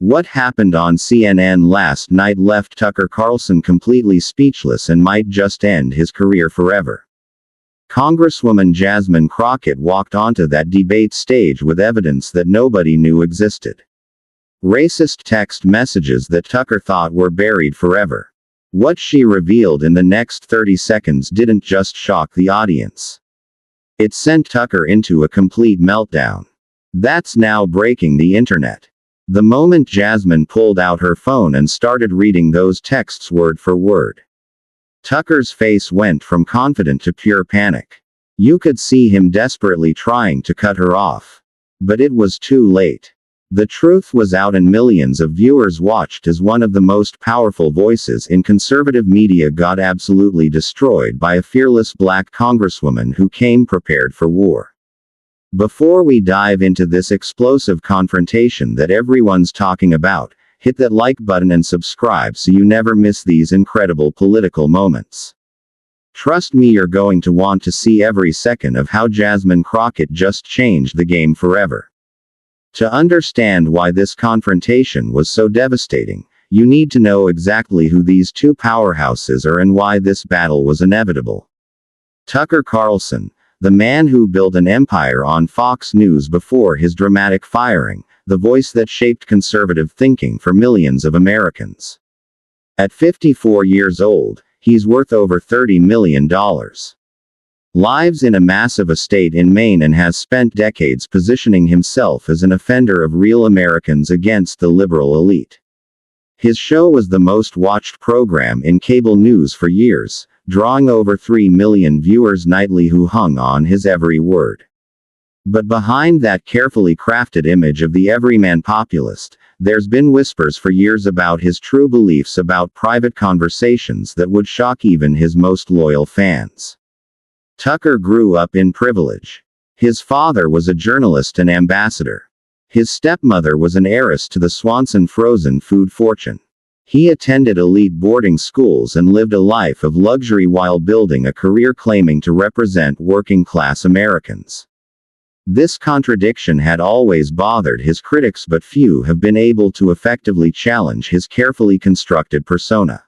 What happened on CNN last night left Tucker Carlson completely speechless and might just end his career forever. Congresswoman Jasmine Crockett walked onto that debate stage with evidence that nobody knew existed. Racist text messages that Tucker thought were buried forever. What she revealed in the next 30 seconds didn't just shock the audience. It sent Tucker into a complete meltdown. That's now breaking the internet. The moment Jasmine pulled out her phone and started reading those texts word for word, Tucker's face went from confident to pure panic. You could see him desperately trying to cut her off. But it was too late. The truth was out and millions of viewers watched as one of the most powerful voices in conservative media got absolutely destroyed by a fearless black congresswoman who came prepared for war. Before we dive into this explosive confrontation that everyone's talking about, hit that like button and subscribe so you never miss these incredible political moments. Trust me, you're going to want to see every second of how Jasmine Crockett just changed the game forever. To understand why this confrontation was so devastating, you need to know exactly who these two powerhouses are and why this battle was inevitable. Tucker Carlson, the man who built an empire on Fox News before his dramatic firing, the voice that shaped conservative thinking for millions of Americans. At 54 years old, he's worth over $30 million. Lives in a massive estate in Maine and has spent decades positioning himself as an offender of real Americans against the liberal elite. His show was the most watched program in cable news for years, drawing over 3 million viewers nightly who hung on his every word. But behind that carefully crafted image of the everyman populist, there's been whispers for years about his true beliefs, about private conversations that would shock even his most loyal fans. Tucker grew up in privilege. His father was a journalist and ambassador. His stepmother was an heiress to the Swanson frozen food fortune. He attended elite boarding schools and lived a life of luxury while building a career claiming to represent working-class Americans. This contradiction had always bothered his critics, but few have been able to effectively challenge his carefully constructed persona.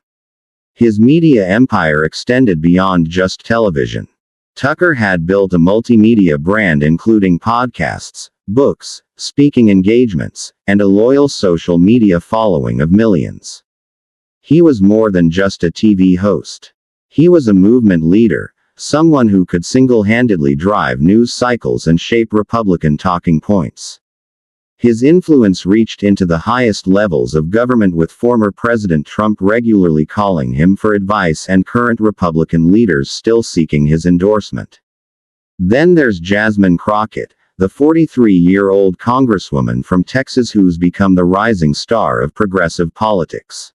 His media empire extended beyond just television. Tucker had built a multimedia brand including podcasts, books, speaking engagements, and a loyal social media following of millions. He was more than just a TV host. He was a movement leader, someone who could single-handedly drive news cycles and shape Republican talking points. His influence reached into the highest levels of government, with former President Trump regularly calling him for advice and current Republican leaders still seeking his endorsement. Then there's Jasmine Crockett, the 43-year-old congresswoman from Texas who's become the rising star of progressive politics.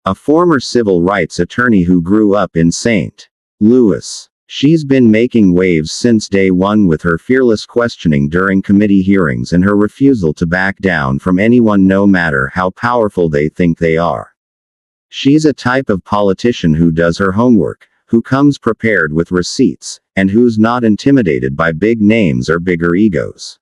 A former civil rights attorney who grew up in St. Louis. She's been making waves since day one with her fearless questioning during committee hearings and her refusal to back down from anyone no matter how powerful they think they are. She's a type of politician who does her homework, who comes prepared with receipts, and who's not intimidated by big names or bigger egos.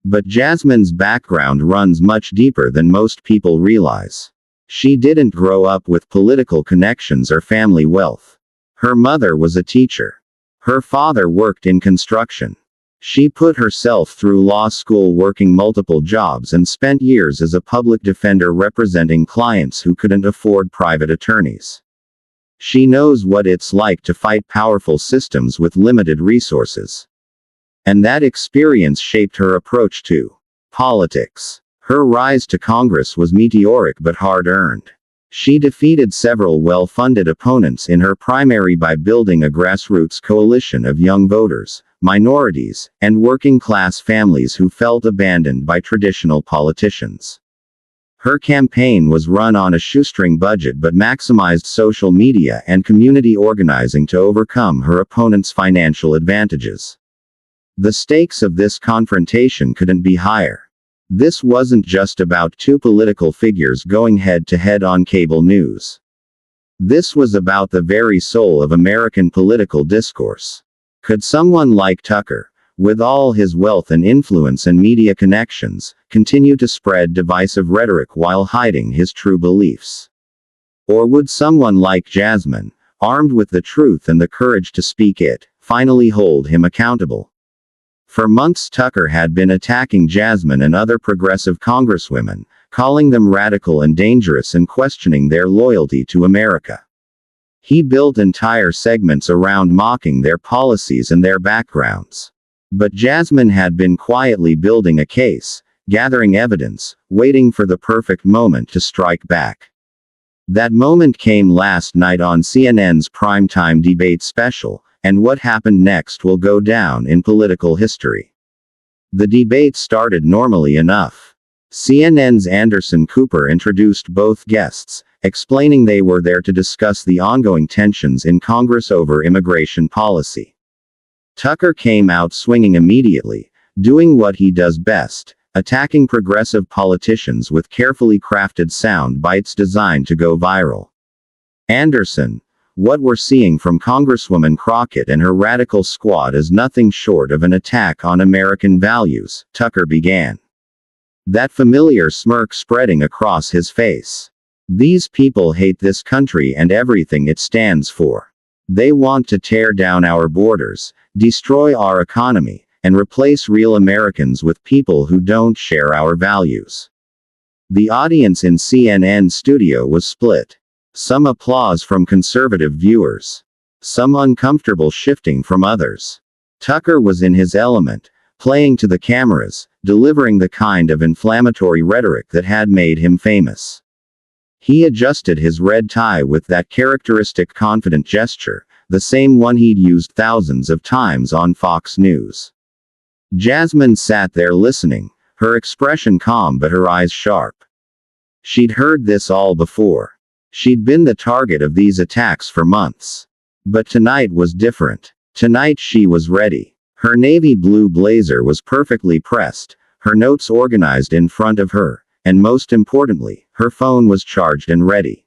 But Jasmine's background runs much deeper than most people realize. She didn't grow up with political connections or family wealth. Her mother was a teacher. Her father worked in construction. She put herself through law school, working multiple jobs, and spent years as a public defender representing clients who couldn't afford private attorneys. She knows what it's like to fight powerful systems with limited resources. And that experience shaped her approach to politics. Her rise to Congress was meteoric but hard-earned. She defeated several well-funded opponents in her primary by building a grassroots coalition of young voters, minorities, and working-class families who felt abandoned by traditional politicians. Her campaign was run on a shoestring budget but maximized social media and community organizing to overcome her opponents' financial advantages. The stakes of this confrontation couldn't be higher. This wasn't just about two political figures going head-to-head on cable news. This was about the very soul of American political discourse. Could someone like Tucker, with all his wealth and influence and media connections, continue to spread divisive rhetoric while hiding his true beliefs? Or would someone like Jasmine, armed with the truth and the courage to speak it, finally hold him accountable? For months Tucker had been attacking Jasmine and other progressive congresswomen, calling them radical and dangerous and questioning their loyalty to America. He built entire segments around mocking their policies and their backgrounds. But Jasmine had been quietly building a case, gathering evidence, waiting for the perfect moment to strike back. That moment came last night on CNN's primetime debate special, and what happened next will go down in political history. The debate started normally enough. CNN's Anderson Cooper introduced both guests, explaining they were there to discuss the ongoing tensions in Congress over immigration policy. Tucker came out swinging immediately, doing what he does best, attacking progressive politicians with carefully crafted sound bites designed to go viral. Anderson, what we're seeing from Congresswoman Crockett and her radical squad is nothing short of an attack on American values, Tucker began. That familiar smirk spreading across his face. These people hate this country and everything it stands for. They want to tear down our borders, destroy our economy, and replace real Americans with people who don't share our values. The audience in CNN studio was split. Some applause from conservative viewers. Some uncomfortable shifting from others. Tucker was in his element, playing to the cameras, delivering the kind of inflammatory rhetoric that had made him famous. He adjusted his red tie with that characteristic confident gesture, the same one he'd used thousands of times on Fox News. Jasmine sat there listening, her expression calm but her eyes sharp. She'd heard this all before. She'd been the target of these attacks for months. But tonight was different. Tonight she was ready. Her navy blue blazer was perfectly pressed, her notes organized in front of her, and most importantly, her phone was charged and ready.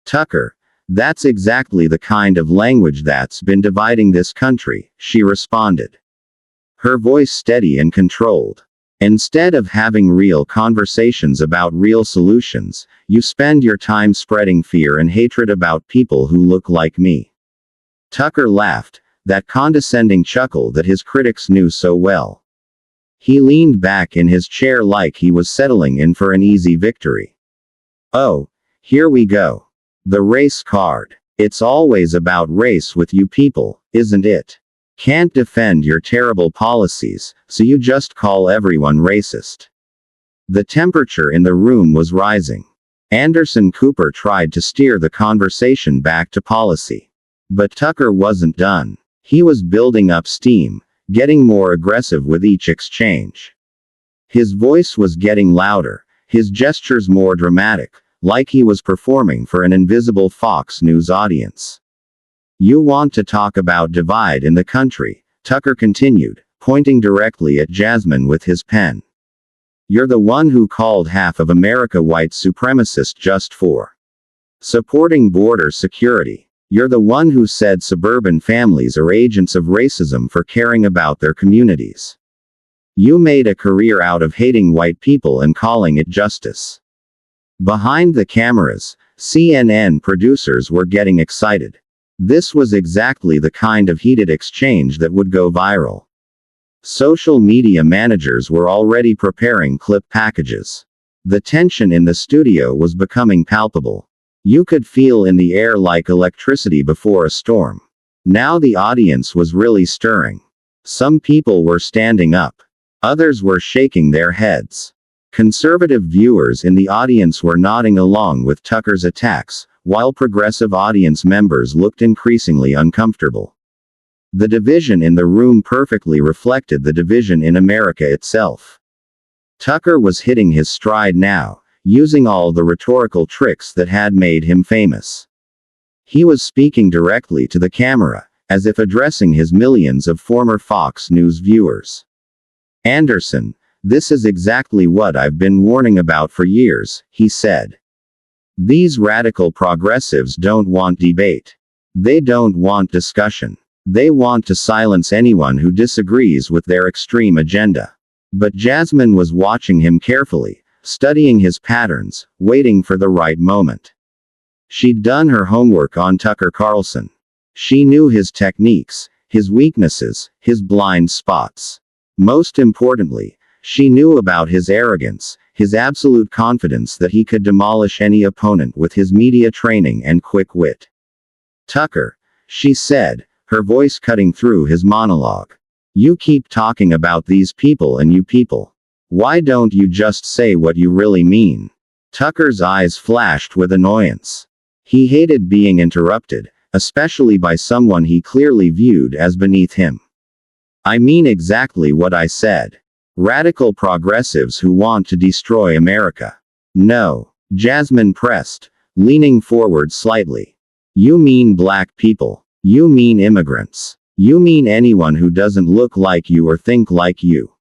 Tucker, that's exactly the kind of language that's been dividing this country, she responded. Her voice steady and controlled. Instead of having real conversations about real solutions, you spend your time spreading fear and hatred about people who look like me. Tucker laughed, that condescending chuckle that his critics knew so well. He leaned back in his chair like he was settling in for an easy victory. Oh, here we go. The race card. It's always about race with you people, isn't it? Can't defend your terrible policies, so you just call everyone racist. The temperature in the room was rising. Anderson Cooper tried to steer the conversation back to policy. But Tucker wasn't done. He was building up steam, getting more aggressive with each exchange. His voice was getting louder, his gestures more dramatic, like he was performing for an invisible Fox News audience. You want to talk about divide in the country, Tucker continued, pointing directly at Jasmine with his pen. You're the one who called half of America white supremacist just for supporting border security. You're the one who said suburban families are agents of racism for caring about their communities. You made a career out of hating white people and calling it justice. Behind the cameras, CNN producers were getting excited. This was exactly the kind of heated exchange that would go viral. Social media managers were already preparing clip packages. The tension in the studio was becoming palpable. You could feel in the air like electricity before a storm. Now the audience was really stirring. Some people were standing up. Others were shaking their heads. Conservative viewers in the audience were nodding along with Tucker's attacks, while progressive audience members looked increasingly uncomfortable. The division in the room perfectly reflected the division in America itself. Tucker was hitting his stride now, using all the rhetorical tricks that had made him famous. He was speaking directly to the camera, as if addressing his millions of former Fox News viewers. Anderson, this is exactly what I've been warning about for years, he said. These radical progressives don't want debate. They don't want discussion. They want to silence anyone who disagrees with their extreme agenda. But Jasmine was watching him carefully, studying his patterns, waiting for the right moment. She'd done her homework on Tucker Carlson. She knew his techniques, his weaknesses, his blind spots. Most importantly, she knew about his arrogance, his absolute confidence that he could demolish any opponent with his media training and quick wit. "Tucker," she said, her voice cutting through his monologue. "You keep talking about these people and you people. Why don't you just say what you really mean?" Tucker's eyes flashed with annoyance. He hated being interrupted, especially by someone he clearly viewed as beneath him. "I mean exactly what I said. Radical progressives who want to destroy America." "No," Jasmine pressed, leaning forward slightly. "You mean black people. You mean immigrants. You mean anyone who doesn't look like you or think like you.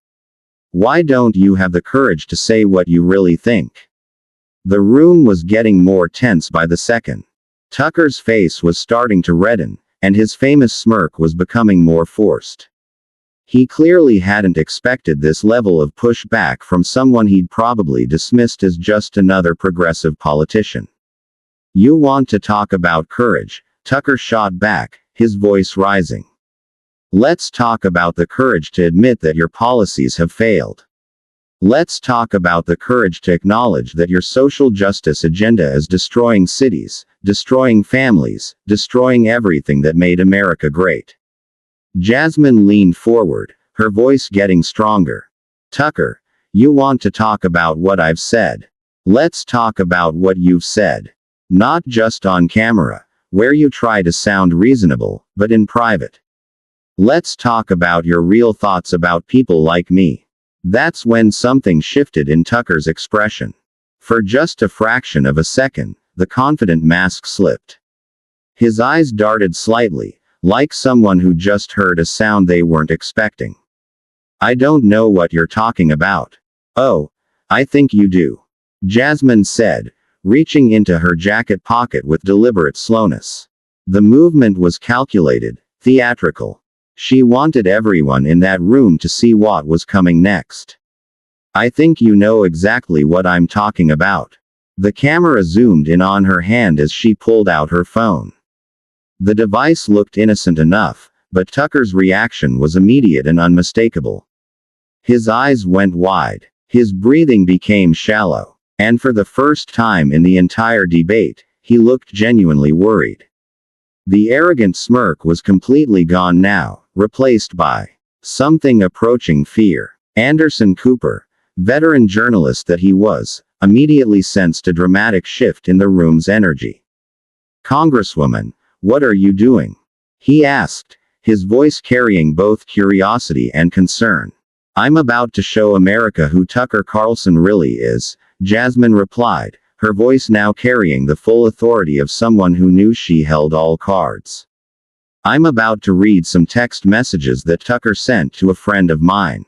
Why don't you have the courage to say what you really think?" The room was getting more tense by the second. Tucker's face was starting to redden, and his famous smirk was becoming more forced. He clearly hadn't expected this level of pushback from someone he'd probably dismissed as just another progressive politician. "You want to talk about courage," Tucker shot back, his voice rising. "Let's talk about the courage to admit that your policies have failed. Let's talk about the courage to acknowledge that your social justice agenda is destroying cities, destroying families, destroying everything that made America great." Jasmine leaned forward, her voice getting stronger. "Tucker, you want to talk about what I've said. Let's talk about what you've said. Not just on camera, where you try to sound reasonable, but in private. Let's talk about your real thoughts about people like me." That's when something shifted in Tucker's expression. For just a fraction of a second, the confident mask slipped. His eyes darted slightly, like someone who just heard a sound they weren't expecting. "I don't know what you're talking about." "Oh, I think you do," Jasmine said, reaching into her jacket pocket with deliberate slowness. The movement was calculated, theatrical. She wanted everyone in that room to see what was coming next. "I think you know exactly what I'm talking about." The camera zoomed in on her hand as she pulled out her phone. The device looked innocent enough, but Tucker's reaction was immediate and unmistakable. His eyes went wide. His breathing became shallow. And for the first time in the entire debate, he looked genuinely worried. The arrogant smirk was completely gone now, replaced by something approaching fear. Anderson Cooper, veteran journalist that he was, immediately sensed a dramatic shift in the room's energy. "Congresswoman, what are you doing?" he asked, his voice carrying both curiosity and concern. "I'm about to show America who Tucker Carlson really is," Jasmine replied, her voice now carrying the full authority of someone who knew she held all cards. "I'm about to read some text messages that Tucker sent to a friend of mine.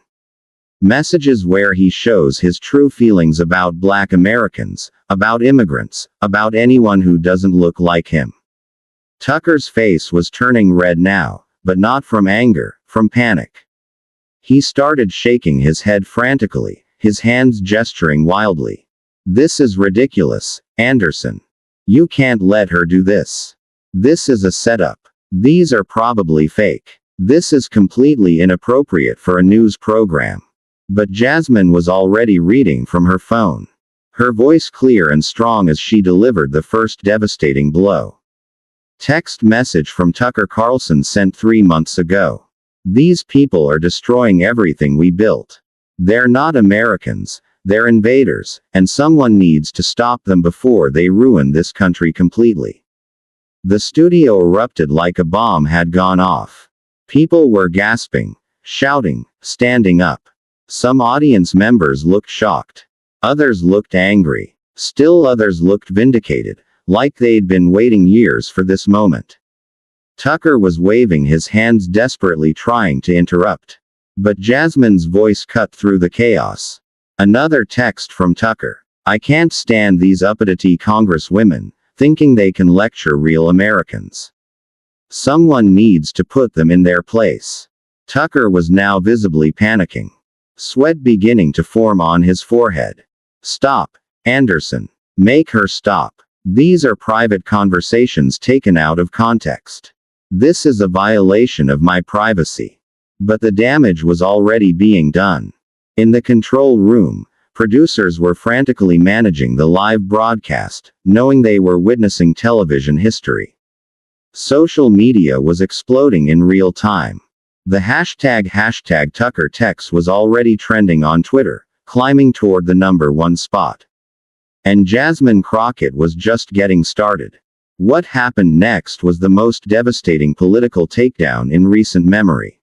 Messages where he shows his true feelings about black Americans, about immigrants, about anyone who doesn't look like him." Tucker's face was turning red now, but not from anger, from panic. He started shaking his head frantically, his hands gesturing wildly. "This is ridiculous, Anderson. You can't let her do this. This is a setup. These are probably fake. This is completely inappropriate for a news program." But Jasmine was already reading from her phone. Her voice clear and strong as she delivered the first devastating blow. Text message from Tucker Carlson sent 3 months ago. "These people are destroying everything we built. They're not Americans. They're invaders, and someone needs to stop them before they ruin this country completely." The studio erupted like a bomb had gone off. People were gasping, shouting, standing up. Some audience members looked shocked. Others looked angry. Still others looked vindicated, like they'd been waiting years for this moment. Tucker was waving his hands desperately trying to interrupt. But Jasmine's voice cut through the chaos. Another text from Tucker. "I can't stand these uppity congresswomen, thinking they can lecture real Americans. Someone needs to put them in their place. Tucker was now visibly panicking. Sweat beginning to form on his forehead. Stop, Anderson. Make her stop. These are private conversations taken out of context. This is a violation of my privacy. But the damage was already being done. In the control room, producers were frantically managing the live broadcast, knowing they were witnessing television history. Social media was exploding in real time. The hashtag Tucker text was already trending on Twitter, climbing toward the #1 spot. And Jasmine Crockett was just getting started. What happened next was the most devastating political takedown in recent memory.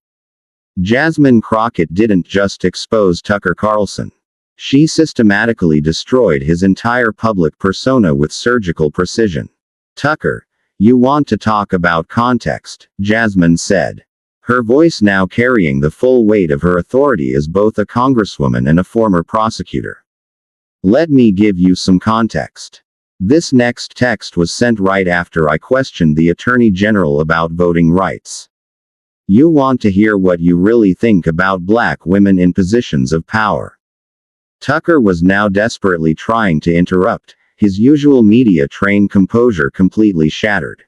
Jasmine Crockett didn't just expose Tucker Carlson. She systematically destroyed his entire public persona with surgical precision. Tucker, you want to talk about context, Jasmine said. Her voice now carrying the full weight of her authority as both a congresswoman and a former prosecutor. Let me give you some context. This next text was sent right after I questioned the Attorney General about voting rights. You want to hear what you really think about black women in positions of power. Tucker was now desperately trying to interrupt, his usual media-trained composure completely shattered.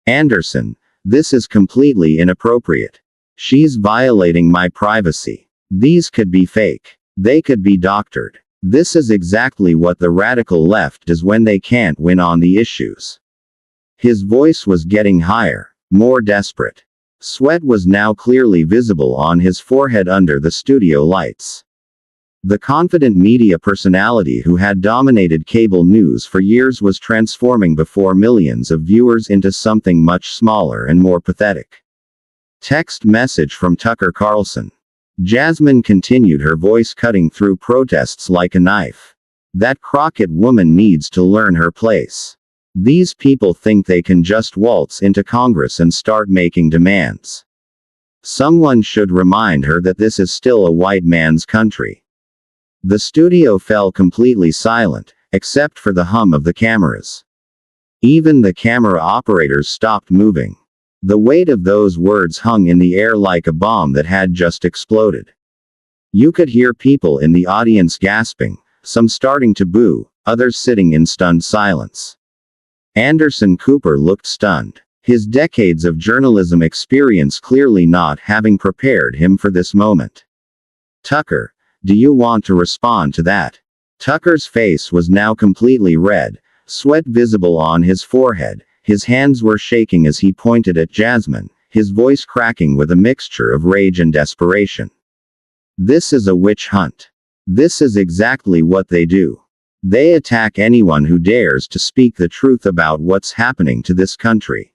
Anderson, this is completely inappropriate. She's violating my privacy. These could be fake. They could be doctored. This is exactly what the radical left does when they can't win on the issues. His voice was getting higher, more desperate. Sweat was now clearly visible on his forehead under the studio lights. The confident media personality who had dominated cable news for years was transforming before millions of viewers into something much smaller and more pathetic. Text message from Tucker Carlson. Jasmine continued, her voice cutting through protests like a knife. That Crockett woman needs to learn her place. These people think they can just waltz into Congress and start making demands. Someone should remind her that this is still a white man's country. The studio fell completely silent, except for the hum of the cameras. Even the camera operators stopped moving. The weight of those words hung in the air like a bomb that had just exploded. You could hear people in the audience gasping, some starting to boo, others sitting in stunned silence. Anderson Cooper looked stunned, his decades of journalism experience clearly not having prepared him for this moment. Tucker, do you want to respond to that? Tucker's face was now completely red, sweat visible on his forehead, his hands were shaking as he pointed at Jasmine, his voice cracking with a mixture of rage and desperation. This is a witch hunt. This is exactly what they do. They attack anyone who dares to speak the truth about what's happening to this country.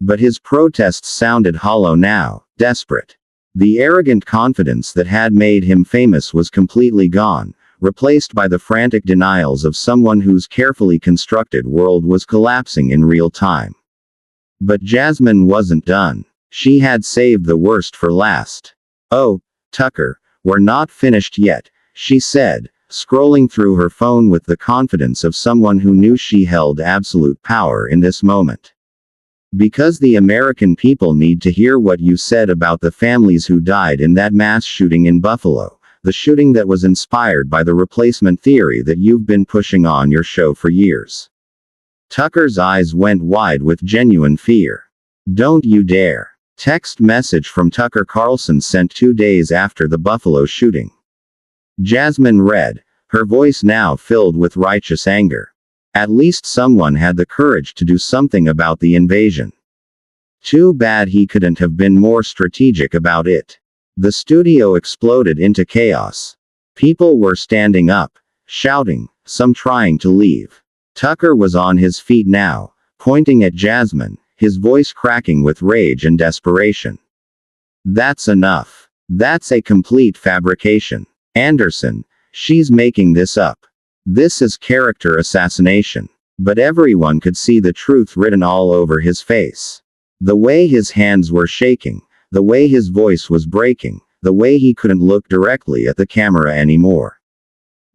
But his protests sounded hollow now, desperate. The arrogant confidence that had made him famous was completely gone, replaced by the frantic denials of someone whose carefully constructed world was collapsing in real time. But Jasmine wasn't done. She had saved the worst for last. Oh, Tucker, we're not finished yet, she said, scrolling through her phone with the confidence of someone who knew she held absolute power in this moment. Because the American people need to hear what you said about the families who died in that mass shooting in Buffalo, the shooting that was inspired by the replacement theory that you've been pushing on your show for years. Tucker's eyes went wide with genuine fear. Don't you dare. Text message from Tucker Carlson sent 2 days after the Buffalo shooting. Jasmine read, her voice now filled with righteous anger. At least someone had the courage to do something about the invasion. Too bad he couldn't have been more strategic about it. The studio exploded into chaos. People were standing up, shouting, some trying to leave. Tucker was on his feet now, pointing at Jasmine, his voice cracking with rage and desperation. That's enough. That's a complete fabrication. Anderson, she's making this up. This is character assassination. But everyone could see the truth written all over his face. The way his hands were shaking, the way his voice was breaking, the way he couldn't look directly at the camera anymore.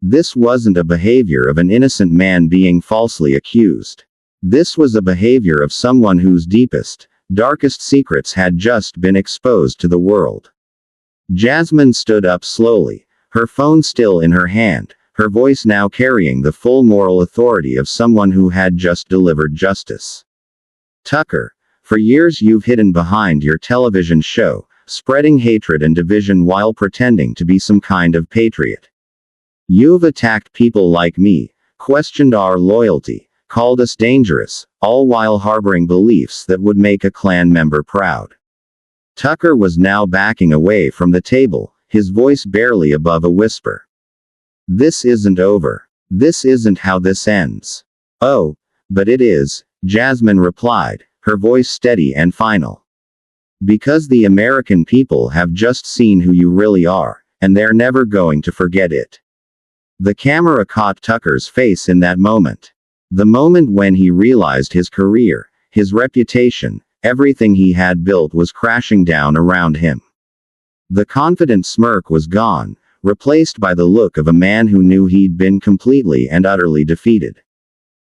This wasn't a behavior of an innocent man being falsely accused. This was a behavior of someone whose deepest, darkest secrets had just been exposed to the world. Jasmine stood up slowly, her phone still in her hand, her voice now carrying the full moral authority of someone who had just delivered justice. Tucker, for years you've hidden behind your television show, spreading hatred and division while pretending to be some kind of patriot. You've attacked people like me, questioned our loyalty, called us dangerous, all while harboring beliefs that would make a Klan member proud. Tucker was now backing away from the table, his voice barely above a whisper. This isn't over. This isn't how this ends. Oh, but it is, Jasmine replied, her voice steady and final. Because the American people have just seen who you really are, and they're never going to forget it. The camera caught Tucker's face in that moment. The moment when he realized his career, his reputation, everything he had built was crashing down around him. The confident smirk was gone, replaced by the look of a man who knew he'd been completely and utterly defeated.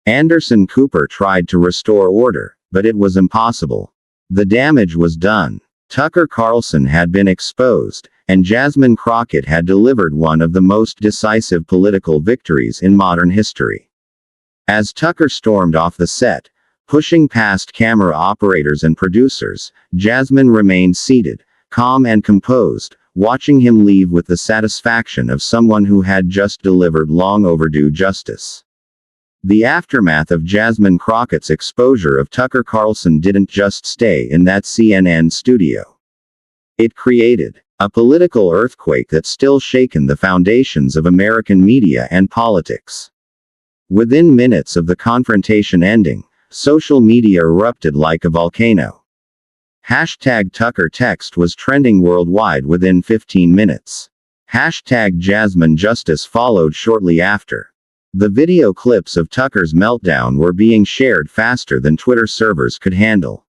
Anderson Cooper tried to restore order, but it was impossible. The damage was done. Tucker Carlson had been exposed, and Jasmine Crockett had delivered one of the most decisive political victories in modern history. As Tucker stormed off the set, pushing past camera operators and producers, Jasmine remained seated, calm and composed, watching him leave with the satisfaction of someone who had just delivered long overdue justice. The aftermath of Jasmine Crockett's exposure of Tucker Carlson didn't just stay in that CNN studio. It created a political earthquake that's still shaken the foundations of American media and politics. Within minutes of the confrontation ending, social media erupted like a volcano. #Tucker text was trending worldwide within 15 minutes. #Jasmine Justice followed shortly after. The video clips of Tucker's meltdown were being shared faster than Twitter servers could handle.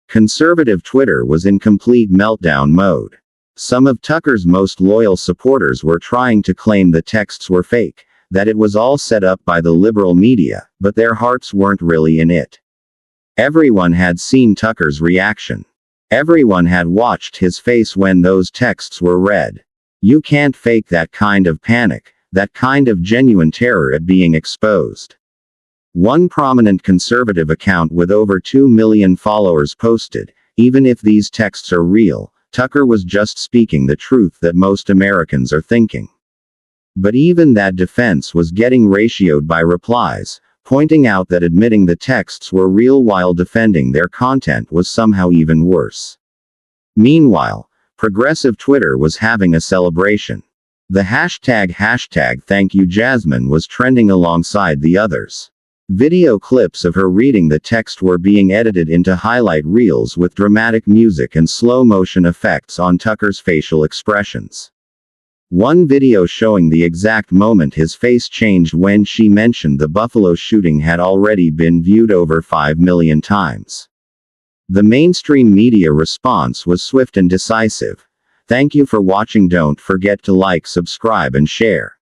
Conservative Twitter was in complete meltdown mode. Some of Tucker's most loyal supporters were trying to claim the texts were fake, that it was all set up by the liberal media, but their hearts weren't really in it. Everyone had seen Tucker's reaction. Everyone had watched his face when those texts were read. You can't fake that kind of panic, that kind of genuine terror at being exposed. One prominent conservative account with over 2 million followers posted, "Even if these texts are real, Tucker was just speaking the truth that most Americans are thinking." But even that defense was getting ratioed by replies, pointing out that admitting the texts were real while defending their content was somehow even worse. Meanwhile, progressive Twitter was having a celebration. The hashtag #ThankYouJasmine was trending alongside the others. Video clips of her reading the text were being edited into highlight reels with dramatic music and slow-motion effects on Tucker's facial expressions. One video showing the exact moment his face changed when she mentioned the Buffalo shooting had already been viewed over 5 million times. The mainstream media response was swift and decisive. Thank you for watching. Don't forget to like, subscribe and share.